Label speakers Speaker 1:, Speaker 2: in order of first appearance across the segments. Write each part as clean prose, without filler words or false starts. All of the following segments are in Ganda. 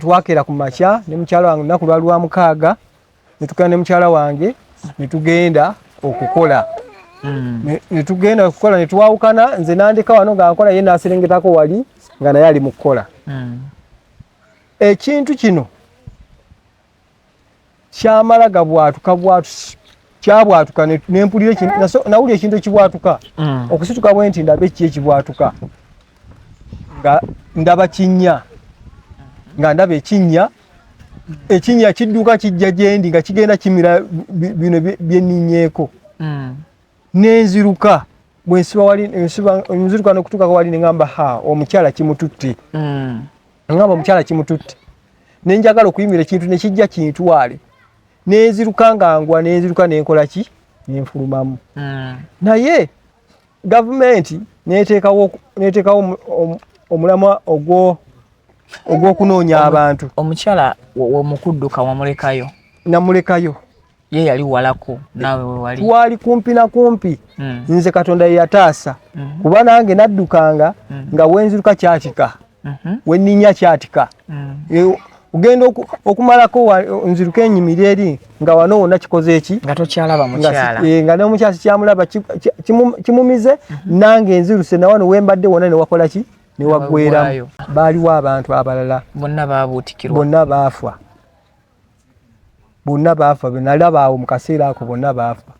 Speaker 1: twakera ku makya ne mukyala wange naku lwa mukaaga netukana ne mukyala wange netugenda okukola netugenda okukola netwawukana nze nandika wano nga nkola ye naserengetako wali nga naye ali mu kukola ekintu kino kyamala gabwatuka kyabwatuka nempulira nawulira ekintu ekibwatuka okusituka bwe nti ndabe ki ekibwatuka nga ndaba kinnya nga ndaba ekinnya kidduka kijja gyendi nga kigenda kimira bino byenninyeeko nenziruka bwensiba wali nziruka nokutuuka wali nengamba omukyala kimututte ngamba omukyala kimututte nenjagala okuyimira ekintu nekijja kintwale nenziruka ngangwa nenziruka nenkola ki nenfulumamu naye gavumenti neteekawo omulamwa ogw'okunoonya abantu.
Speaker 2: Omukyala w'omukudduka wamulekayo?
Speaker 1: Namulekayo.
Speaker 2: Ye yali walako naawe we wali?
Speaker 1: Twali kumpi na kumpi. Nze Katonda yataasa. Kuba nange naddukanga nga wenziruka kyatika. Wenninya kyatika. Ugenda okumalako nziruka ennyimira eri nga wano wonna kikoze eki
Speaker 2: nga tokyalaba mukyala
Speaker 1: nga n'omukyala kyamulaba kimumize nange nziruse na wano wembadde wonna newakola ki newaggweramu. Baaliwo abantu abalala
Speaker 2: bonna baabuutikirwa,
Speaker 1: bonna baafa benalaba awo mu kaseera ako bonna baafa.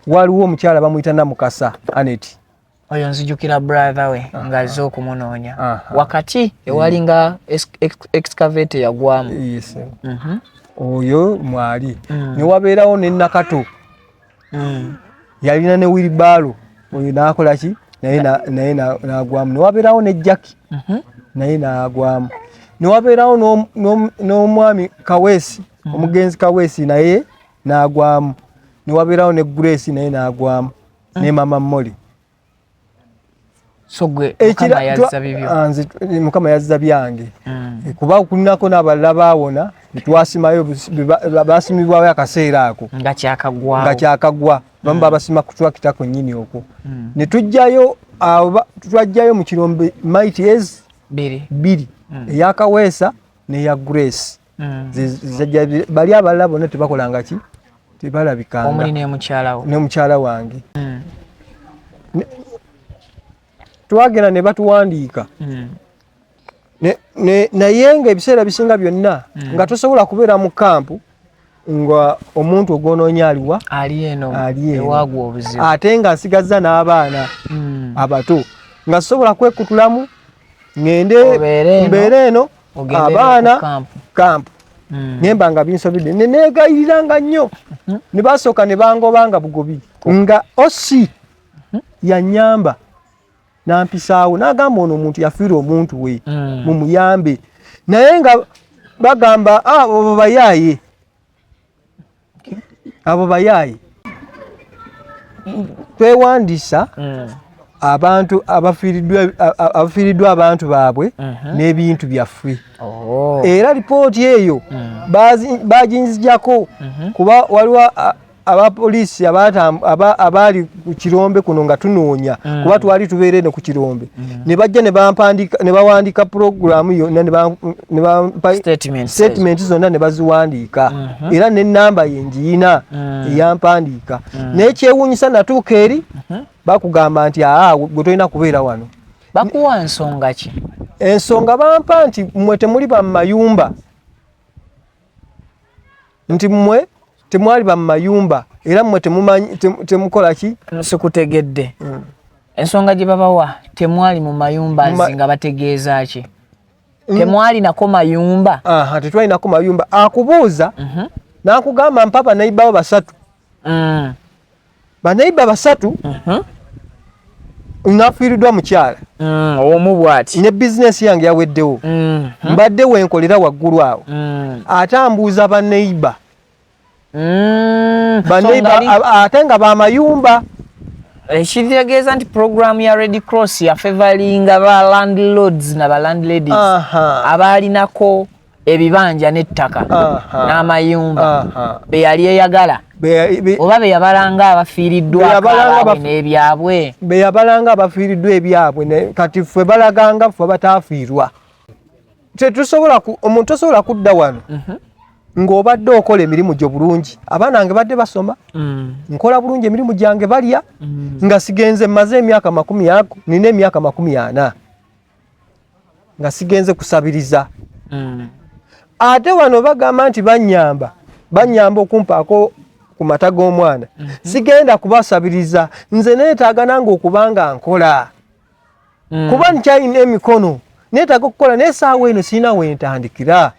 Speaker 1: Waliwo omukyala bamuyita Namukasa Anet,
Speaker 2: oyo nzijukira brother we ng'azze okumunoonya wakati ewali nga excavate yagwamu.
Speaker 1: Yes. Oyo mwali newabeerawo ne Nakato yalina ne Wilibalo, oyo n'akola ki naye n'agwamu. Newabeerawo ne Jackie naye n'agwamu. Newabeerawo n'omwami Kaweesi, omugenzi Kaweesi naye n'agwamu. Newabeerawo ne Grace naye n'agwamu ne Mama Molly.
Speaker 2: So gwe Mukama yazza bibyo?
Speaker 1: Nze Mukama yazza byange. Kuba kulinako n'abalala baawona netwasimayo basimibwayo akaseera ako
Speaker 2: nga kyakagwa
Speaker 1: bamu babasima kutwakitako nnyini okwo ne tujjayo mu Kirombe Mighty bbiri eyakaweesa neya Grace. Bali abalala bonna tebakolanga ki tebalabikanga.
Speaker 2: Omuli ne
Speaker 1: mukyala wange. Twagenda ne batuwandiika naye nga ebiseera bisinga byonna nga tosobola kubeera mu kampu nga omuntu ogwonoonya
Speaker 2: ali eno ewagwa obuzibu
Speaker 1: ate nga nsigazza n'abaana abato nga sobola kwekutulamu ngende mbeera eno abaana kampu nemba nga binsobidde neneegayiranga nnyo ne basooka ne bangobanga bugobi nga osi yannyamba nampisaawo n'agamba ono omuntu yafiirwa omuntu we mumuyambe naye nga bagamba abo bayaaye twewandiisa abantu abafiiriddwa abantu baabwe n'ebintu byaffe era lipooti eyo baginzijako kuba waliwo abapoliisi abaali ku Kirombe kuno nga tunoonya kuba twali tubeere ne ku Kirombe ne bajja ne bawandiika puroguramu yonna ne bampa statement zonna ne baziwandiika era n'ennamba ye njiyina eyampandiika naye kyewuunyisa natuuka eri bakugamba nti gwe tolina kubeera wano.
Speaker 2: Bakuwa nsonga ki?
Speaker 1: Ensonga bampa nti mmwe temuli ba mayumba, nti mmwe temwali ba mayumba era mmwe temukola ki?
Speaker 2: Sikutegedde. Ensonga gye babawa temwali mu mayumba nga bategeeza ki? Temwali nako mayumba?
Speaker 1: Tetwali nako mayumba. Akubuuza n'akugamba mpa banaiba basatu. Banaiba basatu nafiiriddwa mukyala
Speaker 2: omu bw'ati
Speaker 1: ne bizinesi yange yaweddewo mbadde wenkolera waggulu awo ate ambuuza baneiba ate nga bamayumba.
Speaker 2: Ekitegeeza nti programu ya Red Cross yafevalinga ba landlords na ba landladies abaalinako ebibanja n'ettaka n'amayumba be yali eyagala oba be yabalanga abafiiriddwa n'ebyabwe
Speaker 1: be yabalanga abafiiriddwa ebyabwe kati ffe balaganga ffe bataafiirwa. omuntu tosobola kudda wano ng'obadde okola emirimu gyo bulungi. Abaana bange badde basoma, nkola bulungi emirimu gyange balya, nga sigenze maze emyaka 40, nina emyaka 40 nga sigenze kusabiriza. Ate wano bagamba nti banyamba okumpaako ku mata g'omwana. Sigenda kubasabiriza, nze neetaaga nange okubanga nkola. Kuba nkyalina emikono, neetaaga okukola n'essaawa eno sirina wentandikira.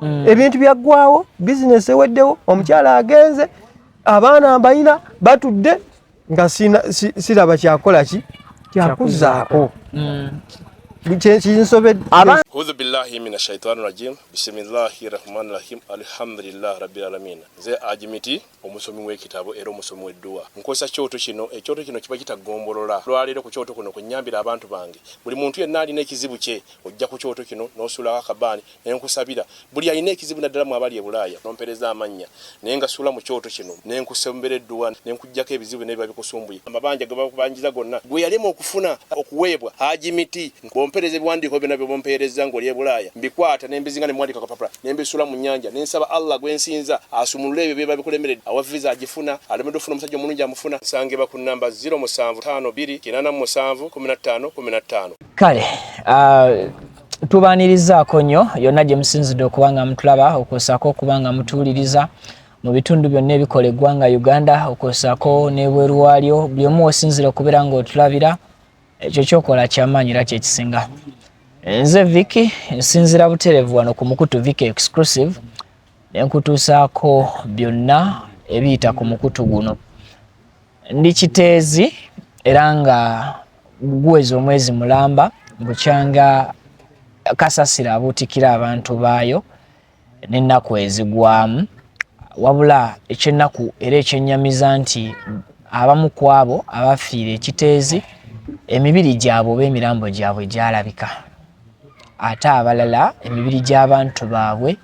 Speaker 1: Ebintu byaggwawo, bizinesi eweddewo, omukyala agenze, abaana mbalina batudde nga siraba kyakola kyakuzaako.
Speaker 3: A'udhu billahi minash shaitani rajim. Bismillahir rahmanir rahim. Alhamdulillah rabbil alamin. Ze ajimiti omusomi w'ekitabo era omusomi w'edduwa. Nkosa kyoto kino, ekyoto kino kiba kitagombolola. Lwaliro ku kyoto kuno kunyambira abantu bange. Buli muntu yenna alina ekizibu kye, ojja ku kyoto kino n'osula akabani n'enkusabira. Buli alina ekizibu naddala mu abali e Bulaaya, nompereza amanya. Naye nga sula mu kyoto kino, n'enkusembera edduwa, n'enkujjako ebizibu n'ebiba bikusumbuye. Amabanja ge bakubanjiza gonna, gwe yalema okufuna okuweebwa ajimiti. Bompereze biwandiko byonna bye bompereza ng'oli e Bulaaya. Mbikwata n'embizinga ne mwandika kapapula, n'embisula mu nnyanja, n'ensaba Allah gwensinza asumulule ebyo bye babikulemeredde. Awa visa agifuna, alemedde ofuna omusajja omulungi amufuna. Nsangibwa ku namba 0752
Speaker 2: Kale, tubanirizaako nnyo yonna gye musinzidde okubanga mutulaba, okwosaako okubanga mutuwuliriza mu bitundu byonna ebikola eggwanga Uganda, okwosaako n'ebweru waalyo. Buli omu osinzira okubeera ng'otulabira, ekyo kyokola kyamaanyi era kyekisinga. Nze Vicky nsinzira buterevu wano ku Mukutu Vicky Exclusive, nenkutuusaako byonna ebiyita ku mukutu guno. Ndi kiteezi era nga guweza omwezi mulamba, bukyanga kasasira abuutikira abantu baayo n'ennaku ezigwamu. Wabula ekyennaku era ekyennyamiza nti abamu ku abo abafiira ekiteezi emibiri gyabwe oba emirambo gyabwe gyalabika, ate abalala emibiri gy'abantu baabwe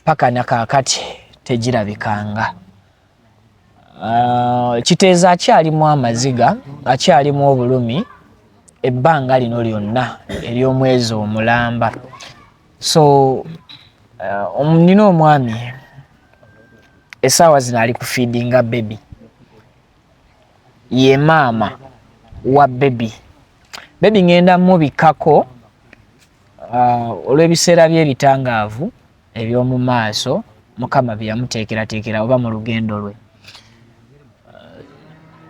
Speaker 2: paka nakaakati tegirabikanga. Kiteeza akyalimu amaziga, akyalimu obulumi ebbanga lino lyonna ery'omwezi omulamba. So nina omwami essaawa zino ali kufiidinga baby, ye maama wa baby. Baby ngenda mubikkako olw'ebiseera by'ebitangaavu eby'omu maaso Mukama bye yamuteekerateekera oba mu lugendo lwe.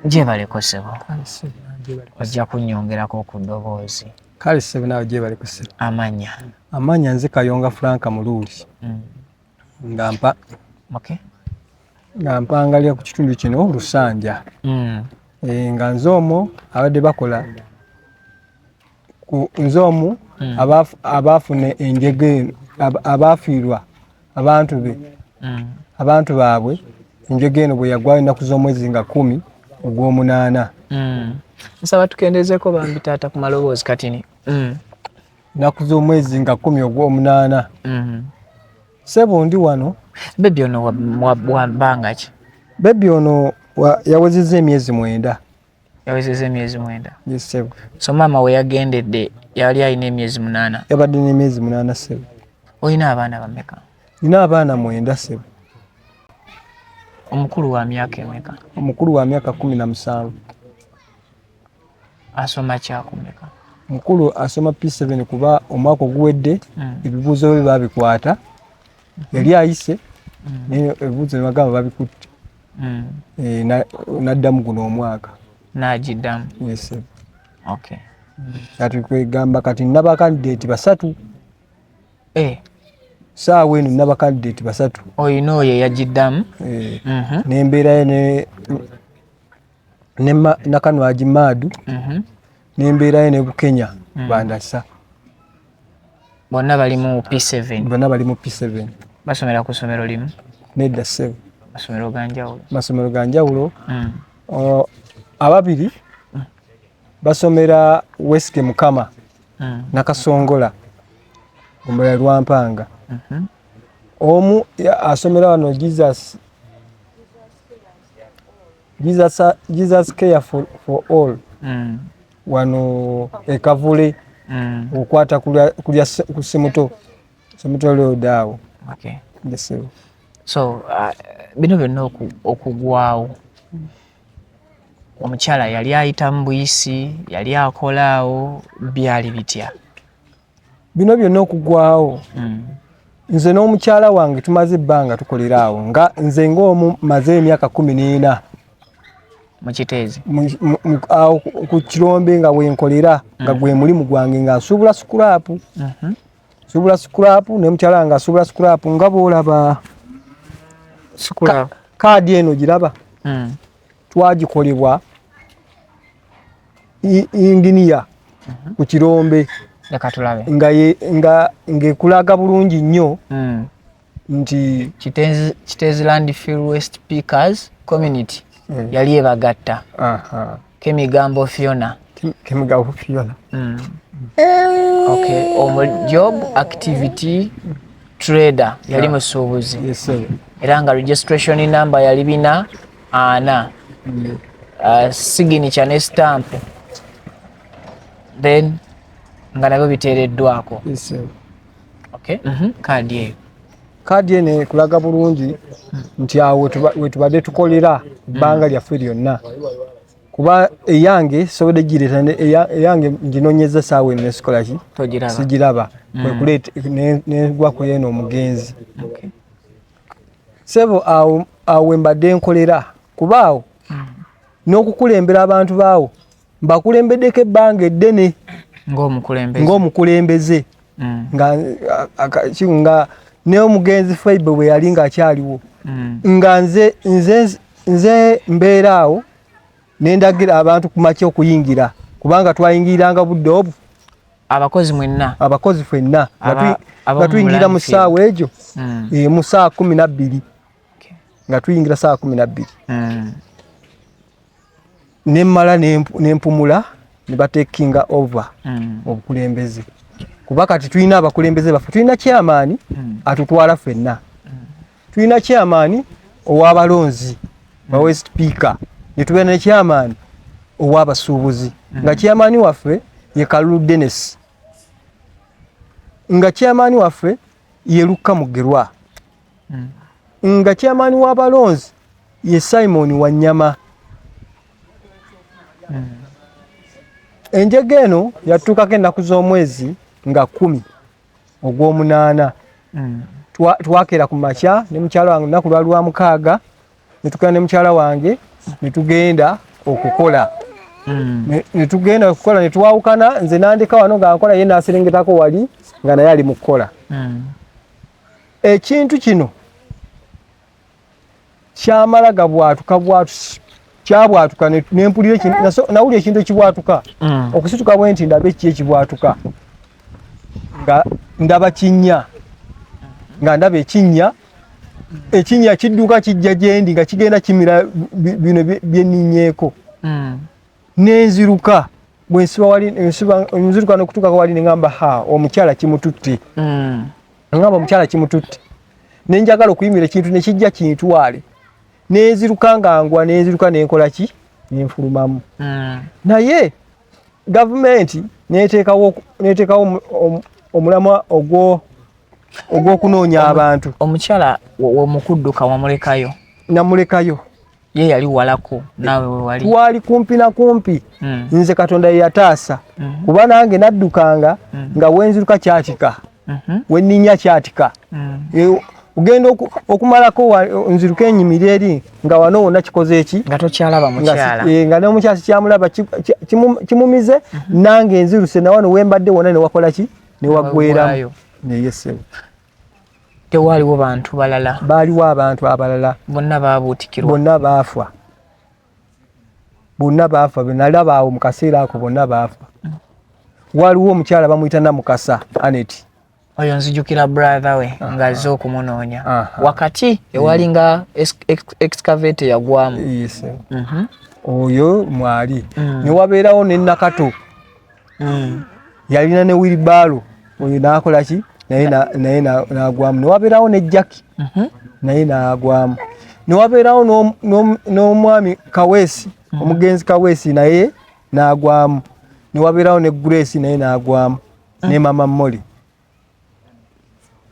Speaker 2: Gyebaleko ssebo, ojja kunnyongerako ku ddoboozi.
Speaker 1: Kale ssebo naawe gyebaleko ssebo.
Speaker 2: Amanya
Speaker 1: nze Kayonga Franka Muluuli. Nga mpangalira ku kitundu kino Lusanja. Nga nze omwo abadde bakola nze omwo abaafuna enjege abaafiirwa abantu baabwe enjege eno bwe yagwayo ennaku z'omwezi nga 10 ogw'omunaana.
Speaker 2: Nsaba tukendezeeko bambi taata ku maloboozi katini.
Speaker 1: Ennaku z'omwezi nga 10 ogw'omunaana. Ssebo ndi wano.
Speaker 2: Bebi ono wabbanga ki?
Speaker 1: Bebi ono yawezezza emyezi 9.
Speaker 2: Yawezezza emyezi 9?
Speaker 1: Yes, ssebo.
Speaker 2: So maama we yagendedde yali alina emyezi 8?
Speaker 1: Yabadde n'emyezi 8, ssebo.
Speaker 2: Olina abaana bameka?
Speaker 1: Nina abaana 9, ssebo.
Speaker 2: Omukulu wa myaka emeka?
Speaker 1: Omukulu wa myaka 17.
Speaker 2: Asoma kyakumeka?
Speaker 1: Omukulu asoma P7 kuba omwaka oguwedde ebibuuzo bye babikwata. Yali ayise ebibuuzo bye bagamba babikutte. N'addamu guno omwaka.
Speaker 2: N'agiddamu?
Speaker 1: Yes, ssebo.
Speaker 2: Okay.
Speaker 1: Kati kwegamba kati naba candidate 3. Saawa eno naba candidate 3.
Speaker 2: Oyina oyo eyagiddamu?
Speaker 1: N'embeerayo ne Nakanwagi Maadu, n'embeerayo ne Bukenya Bandasa.
Speaker 2: Bonna bali mu P7?
Speaker 1: Bonna bali mu P7.
Speaker 2: Basomera ku ssomero limu?
Speaker 1: Nedda, ssebo.
Speaker 2: Masomero ga njawulo? Masomero
Speaker 1: ga njawulo. Ababiri basomera Wesike Mukama Nakasongola omulala Lwampanga. Omu asomera wano Jesus Care for All wano Ekavule okwata kulya ku semuto leo daawo.
Speaker 2: Okay.
Speaker 1: Yes.
Speaker 2: So bino byonna okugwawo omukyala yali ayita mu buyisi, yali akolaawo, byali bitya?
Speaker 1: Bino byonna okugwawo nze n'omukyala wange tumaze ebbanga tukoleraawo nga nze ng'omu maze emyaka 14
Speaker 2: mu Kiteezi
Speaker 1: awo ku Kirombe nga wenkolera nga gwe mulimu gwange nga nsuubula scrap. Subula scrap ne mukyala nga subula scrap nga boolaba
Speaker 2: scrap
Speaker 1: kaadi eno giraba. Twagikolebwa inginiya ku Kirombe
Speaker 2: leka tulabe
Speaker 1: nga ngekulaga bulungi nnyo nti
Speaker 2: Kiteezi Landfill Waste Pickers Community yali ebagatta. Kemigambo Fiona. Okay. Job activity trader yali musuubuzi.
Speaker 1: Yes sir.
Speaker 2: Era nga registration number yali 4 signature ne stamp. Then nga nabyo biteereddwako.
Speaker 1: Yes sir.
Speaker 2: Okay. Kaadi
Speaker 1: ene kulaga bulungi nti awo wetubadde tukolera ebbanga lyaffe lyonna. Kuba eyange sobode gireta eyange njinonyeza saawe nesikola ki
Speaker 2: togiraba
Speaker 1: sigiraba kwekulete negwa ko yeno omugenzi.
Speaker 2: Okay.
Speaker 1: Sebo awo mbadde nkolera kubaawo n'okukulembera abantu baawo mbakulembeddeko ebbanga eddene ng'omukulembeze nga ne omugenzi Faibe bwe yali ng'akyaliwo nga nze mbeeraawo nendagira abantu kumakya okuyingira kubanga twayingiranga budde obwo abakozi ffenna nga tuyingira mu ssaawa egyo mu ssaawa 12 nga tuyingira ssaawa 12 nemmala nempumula ne batekinga over obukulembeze kuba kati tulina abakulembeze baffe tulina chairman atutwala ffenna tulina chairman ow'abalonzi ba West Speaker nitube ne chairman ow'abasuubuzi nga chairman waffe ye Kalulu Dennis nga chairman waffe ye Luka Mugerwa nga chairman w'abalonzi ye Simon Wanyama. Enjege eno yatuukako ennaku z'omwezi nga 10 ogw'omunaana. Twakera ku makya ne mukyala wange lunaku lwa mukaaga ne tukala ne mukyala wange ne tugenda okukola. Ne tugenda okukola ne twawukana nze nandika wano nga nkola ye naserengetako wali nga naye ali mu kukola. Ekintu kino kyamala gabwatuka kyabwatuka nempulira nawulira ekintu ekibwatuka okusituka bwe nti ndabe ki ekibwatuka nga ndaba kinnya nga ndaba ekinnya kidduka kijja gyendi nga kigenda kimira bino byenninyeeko nenziruka bwensiba wali nziruka nokutuuka wali nengamba omukyala kimututte ngamba omukyala kimututte nenjagala okuyimira ekintu nekijja kintwale nenziruka ngangwa nenziruka nenkola ki nenfulumamu naye gavumenti neteekawo omulamwa ogw'okunoonya abantu.
Speaker 2: Omukyala womukudduka wamulekayo?
Speaker 1: Namulekayo.
Speaker 2: Ye yali walako naawe we wali?
Speaker 1: Twali kumpi na kumpi. Nze Katonda ye yataasa kuba nange naddukanga nga wenziruka kyatika wenninya kyatika ugenda okumalako nziruka enyimira eri nga wano wonna kikoze eki
Speaker 2: nga tokyalaba mukyala
Speaker 1: nga n'omukyala kyamulaba kimumize nange nziruse na wano wembadde wonna ne wakola ki ne waggweramu neyesebo.
Speaker 2: Tewaliwo bantu balala?
Speaker 1: Baaliwo abantu abalala
Speaker 2: bonna baabuutikirwa?
Speaker 1: Bonna baafa benalaba awo mu kaseera ako bonna baafa. Waliwo omukyala bamuyita Namukasa Anet.
Speaker 2: Oyo nzijukira brother we nga azze okumunoonya wakati ewali nga excavate yagwamu.
Speaker 1: Yes. Oyo mwali ne wabeerawo ne Nakato yalina ne wheelbarrow oyo nakola ki naye nagwamu. Ne wabeerawo ne Jackie naye nagwamu. Ne wabeerawo n'omwami Kaweesi omugenzi Kaweesi naye nagwamu. ne wabeerawo ne Grace naye n'agwamu ne mama Molly.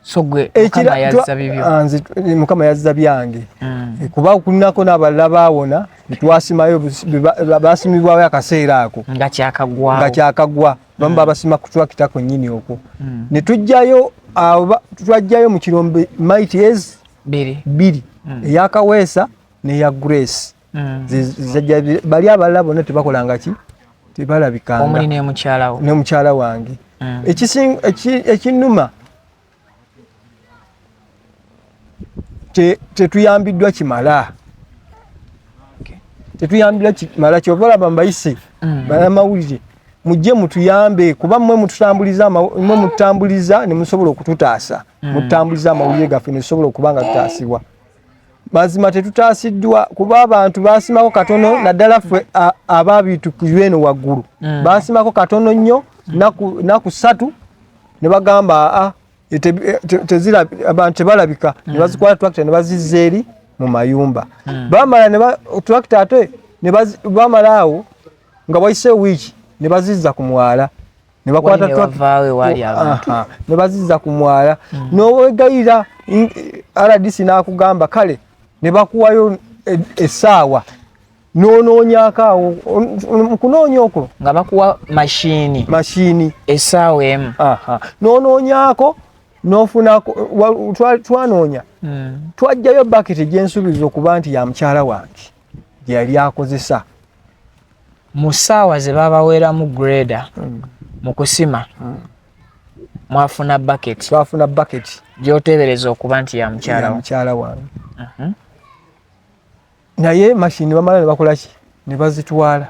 Speaker 2: So gwe Mukama yazza bibyo.
Speaker 1: Nze Mukama yazza byange. Kuba kulinako n'abalala baawona twasimayo basimibwayo akaseera ako
Speaker 2: nga
Speaker 1: kyakagwa bamba abasima ku tractor ko nnyini okwo. Ne tujjayo mu Kirombe Mighty Ez 2 eyakaweesa n'eya Grace. Bali abalala bonna tebakolanga ki tebalabikanga.
Speaker 2: Omuli ne mukyalawo
Speaker 1: ne mukyala wange. Ekinuma tetuyambiddwa kimala. Tetuyambiddwa kimala kyova olaba mbayise banamawulire mujje mutuyambe kuba mmwe mutambuliza ne musobola okututaasa. Mutambuliza amawulire gaffe ne tusobola okuba nga tutaasibwa. Mazima tetutaasiddwa kuba abantu basimako katono naddala ffe abaabitukirwe eno waggulu. Basimako katono nnyo naku 3 ne bagamba abantu tebalabika ne bazikwala tractor ne bazizza eri mu mayumba. Bamala tractor ate bamala awo nga bwayise wiiki ne bazizza ku mwala ne bakwata tractor ne bazizza ku mwala. N'owegayira RDC n'akugamba kale ne bakuwayo essaawa n'onoonyako awo kunoonya okwo
Speaker 2: nga bakuwa mashini essaawa emu
Speaker 1: n'onoonyako n'ofunako twanoonya twajjayo baketi gyensuubiza okuba nti ya mukyala wange gye yali akozesa
Speaker 2: mu ssaawa ze babaweeramu greda mu kusima. Twafuna baketi gy'oteebereza okuba nti ya mukyala
Speaker 1: wange. Naye mashini bamala ne bakola ki ne bazitwala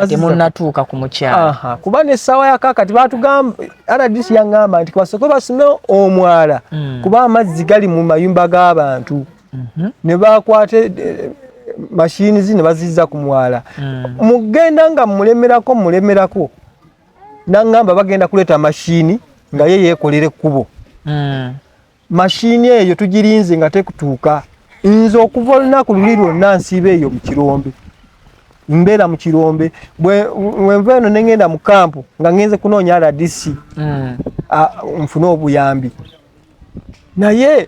Speaker 2: temunnatuuka ku mukyala.
Speaker 1: Kuba n'essaawa yakakati baatugamba RDC yaŋŋamba nti kwasooke basime omwala kuba amazzi gali mu mayumba g'abantu. Ne bakwata mashini zi ne bazizza ku mwala. Mugenda nga mulemerako naŋŋamba bagenda kuleeta mashini nga ye yeekolera ekkubo. Mashini eyo tugirinze nga tekutuuka. Nze okuva olunaku luli lwonna nsiiba eyo mu Kirombe. Mbeera mu Kirombe bwenva eno ne ngenda mu kampu nga ngenze kunoonya RDC nfune obuyambi. Naye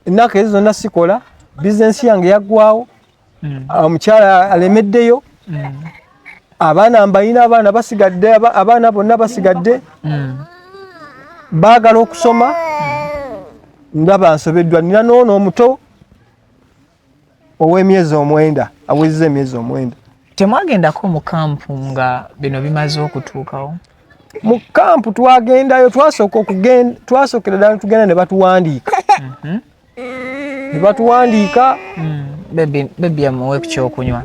Speaker 1: ennaku ezo zonna sikola bizinensi yange yaggwawo. Omukyala alemeddeyo. Abaana mbalina abaana basigadde abaana bonna basigadde. Baagala okusoma ndaba nsobeddwa. Nina n'ono omuto ow'emyezi 9 awezezza emyezi 9.
Speaker 2: Temwagendako mu kampu nga bino bimaze okutuukawo?
Speaker 1: Mu kampu twagendayo twasookera ddala tugenda ne batuwandiika. Ne batuwandiika.
Speaker 2: Bebi amuwe ku kyokunywa.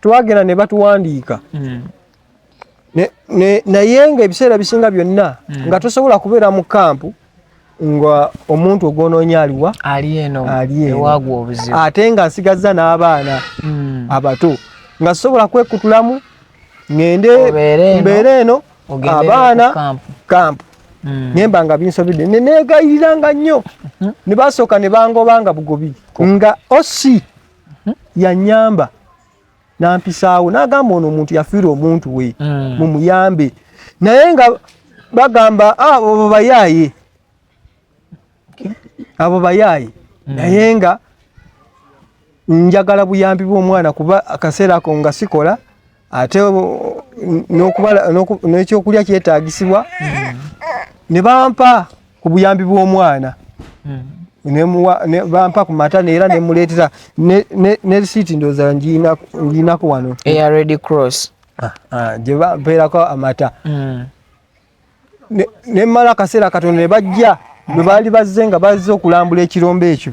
Speaker 1: Twagenda ne batuwandiika. Naye ng'ebiseera bisinga byonna nga tosobola kubeera mu kampu nga omuntu ogwonoonya
Speaker 2: ali eno ewaagwa obuzibu
Speaker 1: ate nga nsigazza n'abaana abato nga sobola kwekutulamu ngende mbeera eno abaana kampu nyemba nga binsobedde neneegayiriranga nnyo ne basooka ne bangobanga bugobi nga osi yannyamba nampisaawo n'agamba ono omuntu yafiirwa omuntu we mumuyambe naye nga bagamba abo bayaaye naye nga njagala buyambi bw'omwana kuba akaseera ako nga sikola ate n'ekyokulya kyetaagisibwa ne bampa ku buyambi bw'omwana bampa ku mata neera ne muleetera ne risiiti ndowooza ngiinako wano
Speaker 2: eya Red Cross
Speaker 1: gye bampeerako amata ne mmala akaseera katono ne bajja bwe baali bazze nga bazze okulambula ekirombe ekyo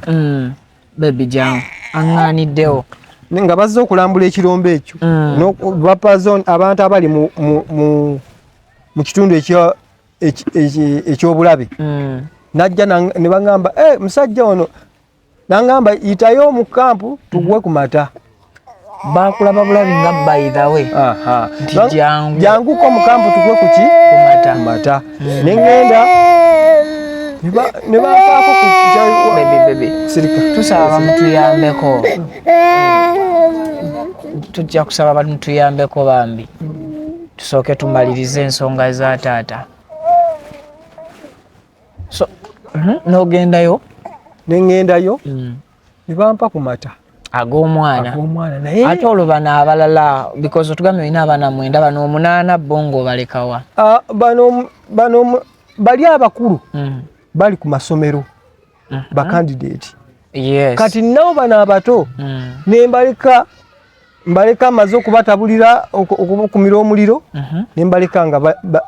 Speaker 2: bebi jangu aŋŋaaniddewo
Speaker 1: nga bazze okulambula ekirombe ekyo bapa zone abantu abali mu kitundu ekyobulabe najja ne baŋŋamba musajja ono naŋŋamba yitayo mu kampu tuguwe ku mata
Speaker 2: bakulaba bulabi nga by the way nti
Speaker 1: janguko mu kampu tuguwe ku mata neŋŋenda ne bafaako
Speaker 2: ku tusaba bamutuyambeko tujja kusaba abantu tuyambeko bambi tusooke tumalirize ensonga za taata. So nogendayo?
Speaker 1: Nengendayo nibampa ku mata
Speaker 2: ag'omwana
Speaker 1: naye
Speaker 2: ate olwo bano abalala because otugambye olina abaana 9 bano 8 bongo balekawa
Speaker 1: bano bali abakulu bali ku masomero ba candidate.
Speaker 2: Yes.
Speaker 1: Kati nabo bano abato nembaleka maze okubatabulira okukumira omuliro nembaleka nga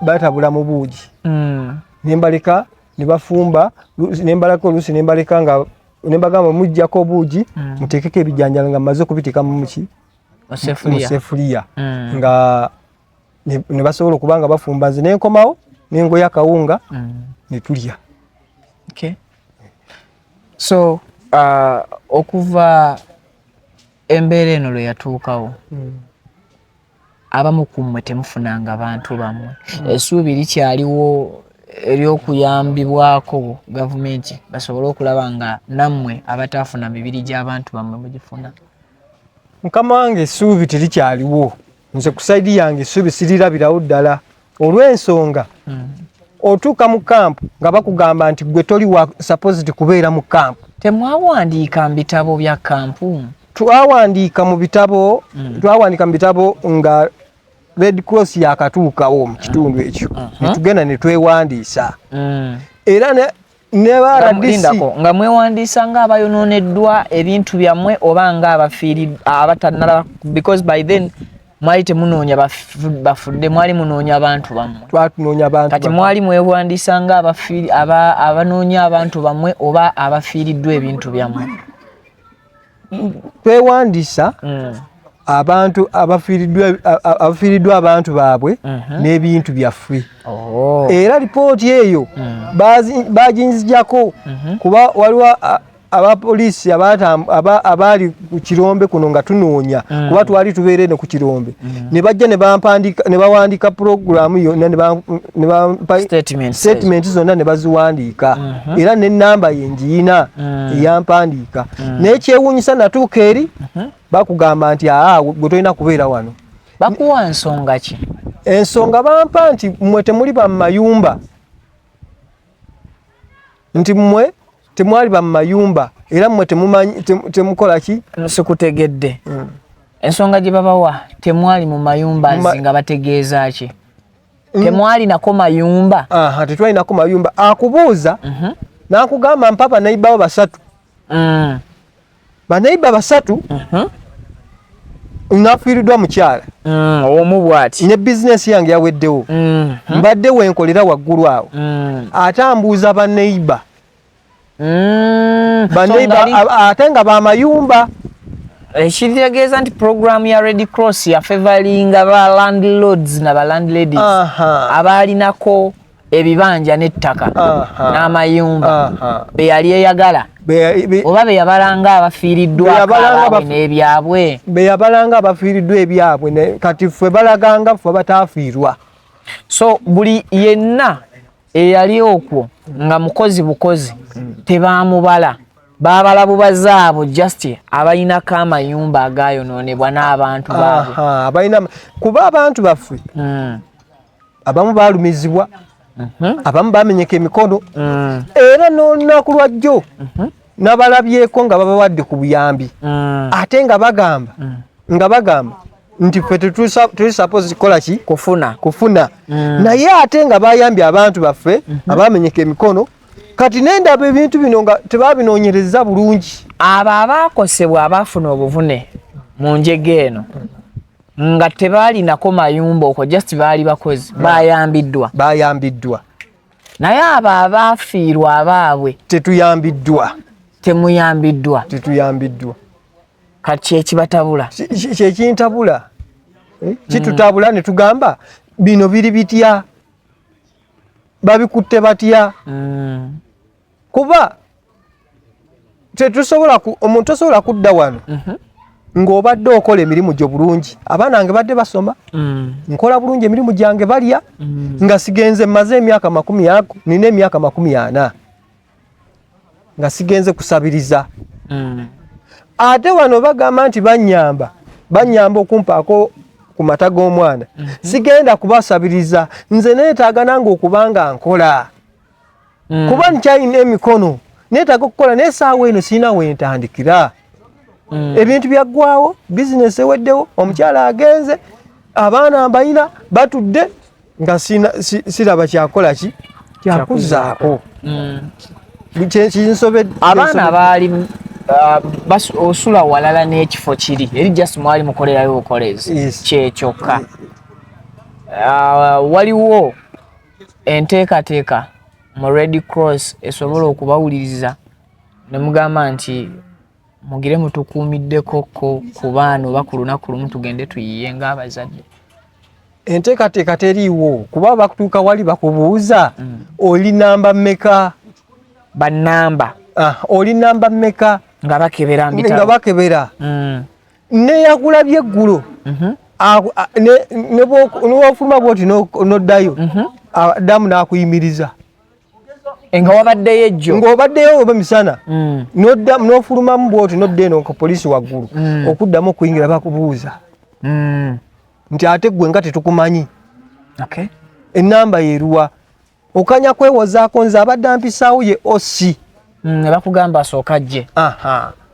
Speaker 1: batabula mu buugi nembaleka nibafumba nembaleka olusi nembaleka nga nembagamba mujjako obuugi mutekeke ebijanjalo nga maze kubitika mu muki sefulia nga ne basobola kubanga bafumba nze nenkomawo nengoya kawunga netulya.
Speaker 2: Okay. So okuva embeera eno lwe yatuukawo abamu kummwe temufunanga bantu bammwe essuubi likyaliwo eryokuyambibwako gavumenti basobole okulaba nga nammwe abataafuna mibiri gy'abantu bammwe mugifuna?
Speaker 1: Mukama wange essuubi terikyaliwo, nze ku saidi yange essuubi sirirabirawo ddala olw'ensonga otuuka mu kampu nga bakugamba nti gwe toli wa supposed kubeera mu kampu.
Speaker 2: Temwawandiika mu bitabo bya kampu?
Speaker 1: Twawandiika mu bitabo nga Red Cross yakatuukawo mu kitundu ekyo netugenda ne twewandiisa era ne baradisi
Speaker 2: nga mwewandiisa nga abayonooneddwa ebintu byammwe oba nga abafiiri abatanala, because by then mwali temunoonya bafudde, mwali munoonya abantu bammwe.
Speaker 1: Twatunoonya abantu
Speaker 2: kati mwali mwewandiisa nga abafiiri abanoonya abantu bammwe oba abafiiriddwa ebintu byammwe?
Speaker 1: Twewandiisa abantu abafiiriddwa abantu baabwe n'ebintu byaffe. Era lipooti eyo baginzijako kuba waliwo abapoliisi abaali ku kirombe kuno nga tunoonya kuba twali tubeere ne ku kirombe ne bajja ne bawandiika puroguramu yonna ne bampa statement zonna ne baziwandiika era n'ennamba yenjiyina eyampandiika. N'ekyewuunyisa natuuka eri bakugamba nti gwe tolina kubeera wano.
Speaker 2: Bakuwa nsonga ki?
Speaker 1: Ensonga bampa nti mmwe temuli ba mayumba, nti mmwe temwali ba mayumba era mmwe temukola ki?
Speaker 2: Sikutegedde. Ensonga gye babawa temwali mu mayumba nga bategeeza ki? Temwali nako mayumba?
Speaker 1: Tetwali nako mayumba. Akubuuza n'akugamba mpa banaibawo 3. Banaiba 3 nafiiriddwa mukyala
Speaker 2: omu bw'ati
Speaker 1: ne bizinesi yange yaweddewo mbadde wenkolera waggulu awo atambuuza baneiba ate nga bamayumba.
Speaker 2: Ekitegeeza nti programu ya Red Cross ya favoringa ba landlords na ba landladies abaalinako ebibanja n'ettaka n'amayumba be yali eyagala oba be yabalanga abafiiriddwa n'ebyabwe,
Speaker 1: be yabalanga abafiiriddwa ebyabwe kati ffe balaganga ffe bataafiirwa.
Speaker 2: So buli yenna eyali okwo nga mukozi bukozi tebaamubala, baabala bubazaabo just abalinako amayumba agaayonoonebwa n'abantu baabwe.
Speaker 1: Kuba abantu baffe abamu baalumizibwa, abamu bamenyeka emikono era n'olunaku lwajjo nabalabyeko nga babawadde ku buyambi ate nga bagamba nti ffe tuli suppose kola ki? Kufuna. Naye ate nga bayambye abantu baffe abamenyeka emikono. Kati nendaba ebintu bino nga tebabinoonyereza bulungi.
Speaker 2: Abo abaakosebwa abaafuna obuvune mu njege eno nga tebaalinako mayumba okwo, just baali bakozi bayambiddwa. Naye abo abaafiirwa abaabwe temuyambiddwa. Kati ekibatabula
Speaker 1: kyekintabula kitutabula ne tugamba bino biri bitya, babikutte batya? Kuba omuntu tosobola kudda wano ng'obadde okola emirimu gyo bulungi. Abaana bange badde basoma, nkola bulungi emirimu gyange balya, nga sigenze maze emyaka 40, nina emyaka 40 nga sigenze kusabiriza. Ate wano bagamba nti banyamba banyamba okumpaako ku mata g'omwana sigenda kubasabiriza nze neetaaga nange okubanga nkola kuba nkyalina emikono neetaaga okukola naye essaawa eno sirina wentandikira ebintu byaggwawo bizinesi eweddewo omukyala agenze abaana mbalina batudde nga siraba kyakola ki kyakuzaako
Speaker 2: abaana baali osula walala n'ekifo kiri eri just mwali mukolerayo bukolezi kyekyokka waliwo enteekateeka mu Red Cross esobola okubawuliriza ne mugamba nti mugire mutukuumiddeko ku baana oba ku lunaku lumu tugende tuyiye ng'abazadde
Speaker 1: enteekateeka teriiwo kuba bakutuuka wali bakubuuza oli namba mmeka
Speaker 2: bannamba
Speaker 1: oli namba mmeka
Speaker 2: nga bakebera
Speaker 1: nga bakebera neyakulabye eggulo newafuluma bwoti noddayo ddamu n'akuyimiriza
Speaker 2: nga wabaddeyo ejjo
Speaker 1: ng'obaddeyo oba misana n'ofulumamu bwoti nodda eno ku poliisi waggulu okuddamu okuyingira bakubuuza nti ate ggwe nga tetukumanyi ennamba yeruwa okanya kwewozaako nze abadde ampisaawo ye osi
Speaker 2: ne bakugamba asooka jje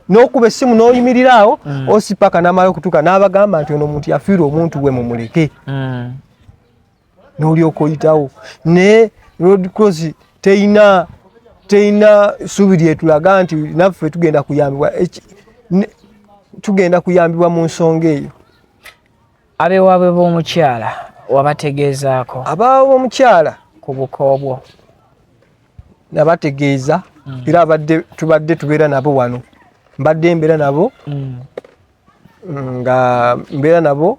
Speaker 1: n'okuba essimu n'oyimirirawo osi paka n'amala okutuuka n'abagamba nti ono omuntu yafiirwa omuntu we mumuleke n'olyoka oyitawo naye Red Cross teyina ssuubi lyetulaga nti naffe tugenda kuyambibwa mu nsonga eyo.
Speaker 2: Abeewaabwe b'omukyala wabategeezaako?
Speaker 1: Abaabwe b'omukyala
Speaker 2: ku bukoobwo
Speaker 1: nabategeeza era tubadde tubeera nabo wano mbadde mbeera nabo nga mbeera nabo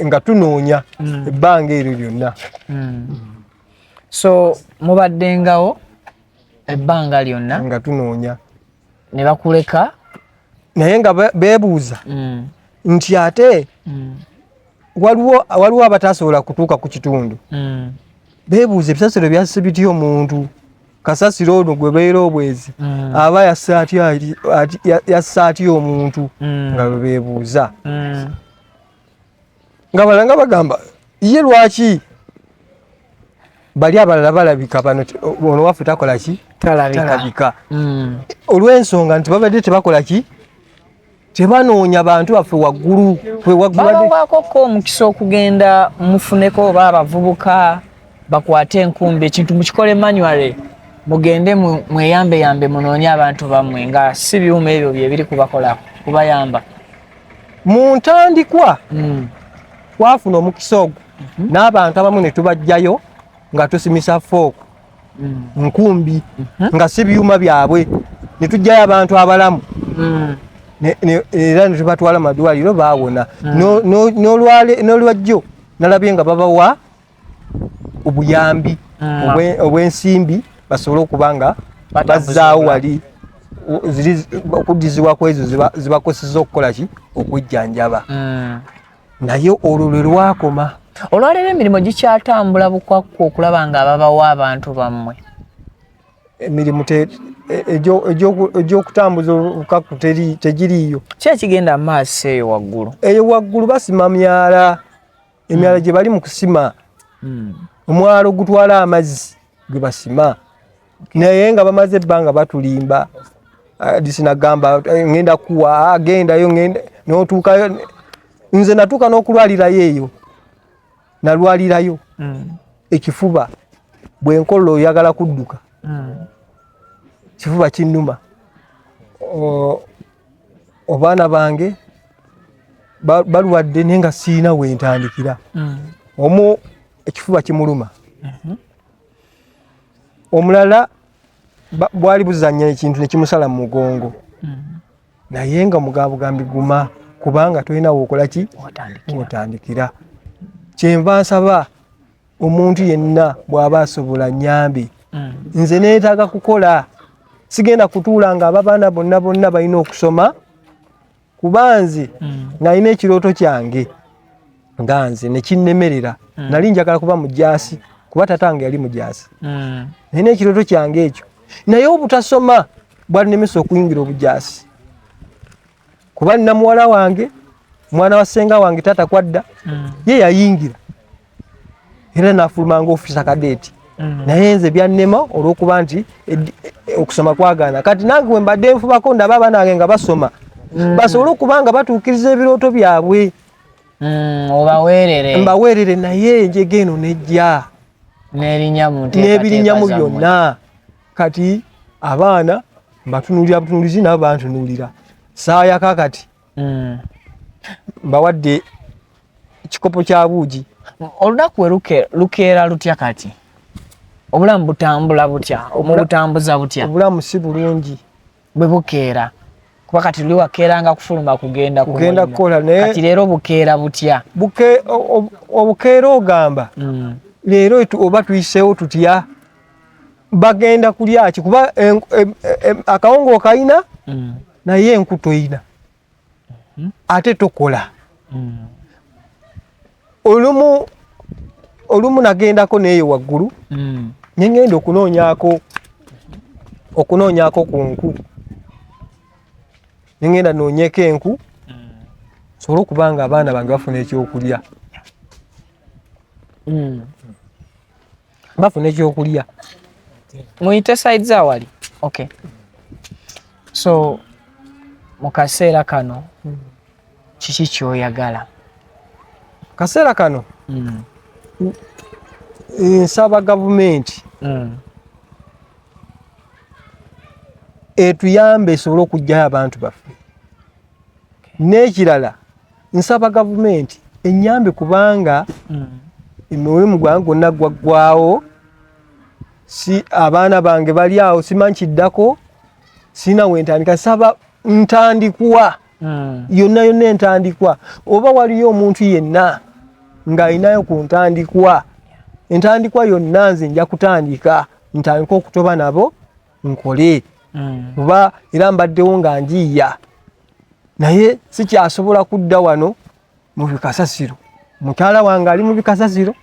Speaker 1: nga tunoonya ebbanga eryo lyonna.
Speaker 2: So mubaddengawo ebbanga lyonna
Speaker 1: nga tunoonya
Speaker 2: ne bakuleka
Speaker 1: naye nga beebuuza nti ate waliwo abatasobola kutuuka ku kitundu beebuuza ebisasiro byasise bitya omuntu kasasiro ono gwe beera obwezi aba yassa atya omuntu nga beebuuza nga balanga bagamba ye lwaki bali abalala balabika bano ono waffe takola ki talabika olw'ensonga nti babadde tebakola ki tebanoonya bantu baffe waggulu
Speaker 2: babawaakoko omukisa okugenda mufuneko oba abavubuka bakwate enkumbi ekintu mukikole manuale mugende mweyambeyambe munoonye abantu bammwe nga si byuma ebyo byebiri kubayamba
Speaker 1: mu ntandikwa twafuna omukisa ogwo n'abantu abamu ne tubajjayo nga tusimisa fooku nkumbi nga si byuma byabwe ne tujjayo abantu abalamu era ne tubatwala madwaliro baawona n'olwajjo nalabye nga babawa obuyambi obw'ensimbi basobole okuba nga bazzaawo wali okuddizibwa ku ezo zibakoseza okukola ki okujjanjaba naye olwo lwe lwakoma.
Speaker 2: Olwaleero emirimu gikyatambula bukwakku okulaba nga babawa abantu bammwe?
Speaker 1: Emirimu egy'okutambuza obukakku tegiriiyo.
Speaker 2: Ki ekigenda mu maaso eyo waggulu?
Speaker 1: Eyo waggulu basima myala, emyala gye bali mu kusima omwalo gutwala amazzi gwe basima naye nga bamaze ebbanga batulimba disinagamba ngenda kuwa agendayo n'otuukayo nze natuuka n'okulwalirayo eyo nalwalirayo ekifuba bwenkola oyagala kudduka kifuba kinnuma obaana bange balwadde naye nga siina wentandikira omu ekifuba kimuluma omulala bwali buzannya ekintu nekimusala mu mugongo naye nga mugambugambi guma kubanga tolina wokola ki wotandikira. Kyenva nsaba omuntu yenna bw'aba asobola nnyambe nze neetaaga kukola sigenda kutuula nga ababaana bonna balina okusoma kuba nze nalina ekirooto kyange nga nze nekinnemerera nali njagala kuba mujaasi kuba tatange yali mujaasi nalina ekirooto kyange ekyo naye obutasoma bwalinemesa okuyingira obujaasi kuba nina muwala wange mwana wa ssenga wange tata kwadda ye yayingira era n'afuluma ng'ofisa kadeeti naye nze byannema olw'okuba nti okusoma kwagaana kati nange bwe mbadde nfubako ndaba abaana bange nga basoma basobole okuba nga batuukiriza ebirooto byabwe mbaweerere naye enjega eno nejja n'ebirinnyamu byonna kati abaana mbatunuulira butunuulizi nabo bantunuulira saawa yakakati mbawadde ekikopo kya buugi.
Speaker 2: Olunaku we lukeera lutya kati? Obulamu butambula butya? Omubutambuza butya?
Speaker 1: Obulamu si bulungi
Speaker 2: bwe bukeera kuba kati luli wakeeranga kufuluma kugenda
Speaker 1: kukola naye
Speaker 2: kati leero bukeera butya?
Speaker 1: Obukeera ogamba leero oba tuyiseewo tutya bagenda kulya ki kuba akawungo kayina naye enku toyina ate tokola. Olumu nagendako neeyo waggulu ngenda okunoonyaako ku nku ngenda noonyeko enku sobole okuba nga abaana bange bafuna ekyokulya bafuna ekyokulya.
Speaker 2: Muyite sides awali. Okay. So mu kaseera kano kiki kyoyagala?
Speaker 1: Kaseera kano nsaba gavumenti etuyambe esobole okugyayo abantu baffe. N'ekirala nsaba gavumenti ennyambe kubanga omulimu gwange gwonna gwaggwaawo, si abaana bange bali awo simanyi kiddako, sina wentandika. Nsaba ntandikwa yonna entandikwa. Oba waliyo omuntu yenna ng'alinayo ku ntandikwa, entandikwa yonna nze nja kutandika ntandika okutoba nabo nkole. Kuba era mbaddewo nga njiya naye sikyasobola kudda wano mu bikasasiro. Mukyala wange ali mu bikasasiro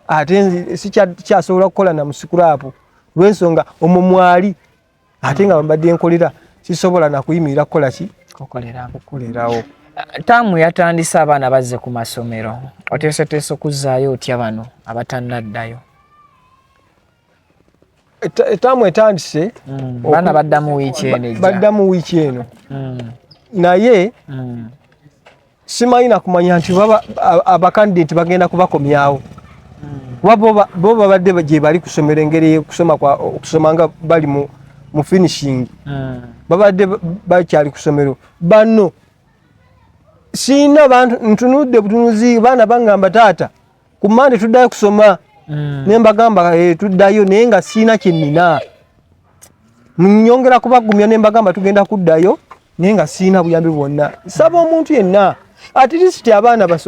Speaker 1: ate nze sikyasobola kukola na musikulapu lw'ensonga omwo mwali ate nga mbadde nkolera sisobola nakuyimirira kukola ki kukolerawo.
Speaker 2: Taamu yatandise abaana bazze ku masomero, oteeseteese okuzzaayo otya bano abatannaddayo?
Speaker 1: Taamu etandise
Speaker 2: baana baddamu wiiki eno naye simanyi nakumanya nti abakandidate bagenda kubakomyawo kuba bo babadde gye bali kusomera engeri okusoma nga bali mu finishing babadde bakyali kusomero. Bano siina bantu ntunudde butunuzi baana bangamba taata ku Mande tuddayo kusoma nembagamba tuddayo naye nga siina kyenina. Nyongera kubagumya nembagamba tugenda kuddayo naye nga siina buyambi bwonna. Saba omuntu yenna at least abaana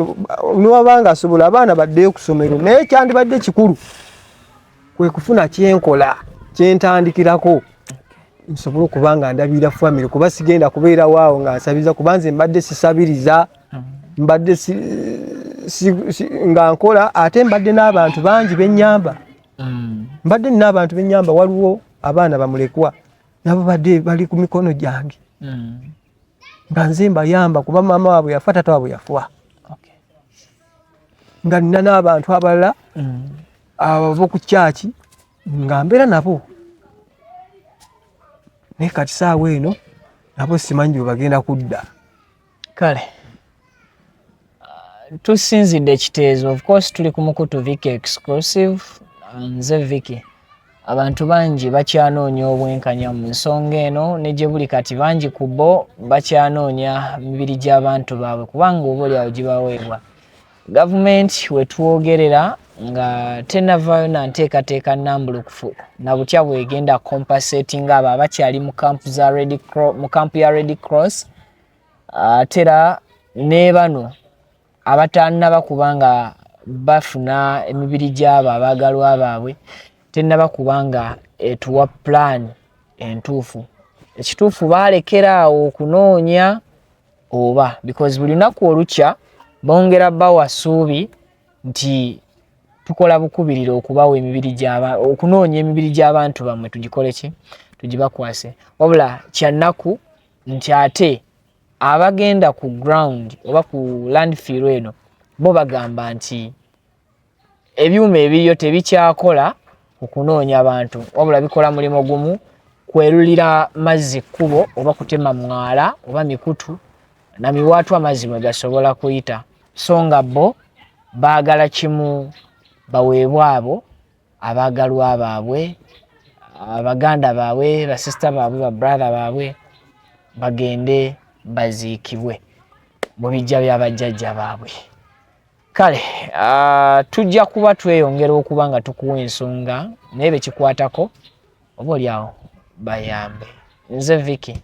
Speaker 2: niwabanga asobola abaana baddeyo kusomero naye kyandibadde kikulu kwe kufuna kyenkola kyentandikirako nsobola okuba nga ndabira family kuba sigenda kubeera waawo nga nsabiza kuba nze mbadde sisabiriza mbadde nga nkola ate mbadde n'abantu bangi bennyamba mbadde nina abantu bennyamba. Waliwo abaana bamulekwa nabo badde bali ku mikono gyange nga nze mbayamba kuba maama waabwe yafa tata waabwe yafa nga nina n'abantu abalala abo ku kyaki nga mbeera nabo naye kati saawa eno nabo simanyi bwe bagenda kudda. Kale tusinzidde ekiteezo. Of course tuli ku Mukutu Viki exclusive. Nze Viki, abantu bangi bakyanoonya obwenkanya mu nsonga eno ne gye buli kati bangi ku bo bakyanoonya mibiri gy'abantu baabwe kubanga oba oli awo gibaweebwa. Gavumenti wetwogerera nga tenavaayo na nteekateeka nnambulukufu na butya bwegenda compensating abo abakyali mu kampu ya Red Cross atera ne bano abatannaba kubanga bafuna emibiri gy'abo abaagalwa baabwe tennaba kubanga etuwa plan entuufu. Ekituufu baalekera awo okunoonya oba because buli lunaku olukya bongera bawa ssuubi nti tukola bukubirira okubawa okunoonya emibiri gy'abantu bammwe tugikole ki tugibakwase. Wabula kyannaku nti ate abagenda ku ground oba ku landfill eno bo bagamba nti ebyuma ebiriyo tebikyakola okunoonya abantu wabula bikola mulimo gumu kwerulira mazzi kkubo oba kutema mwala oba mikutu na miwaatu amazzi mwe gasobola kuyita so nga bo baagala kimu baweebwa abo abaagalwa baabwe abaganda baabwe basisita baabwe babrother baabwe bagende baziikibwe mu bijja by'abajjajja baabwe. Kale tujja kuba tweyongera okuba nga tukuwa ensonga naye bekikwatako oba oliawo bayambe. Nze Vicky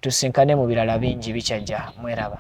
Speaker 2: tusinkane mu birala bingi bikyajja mweraba.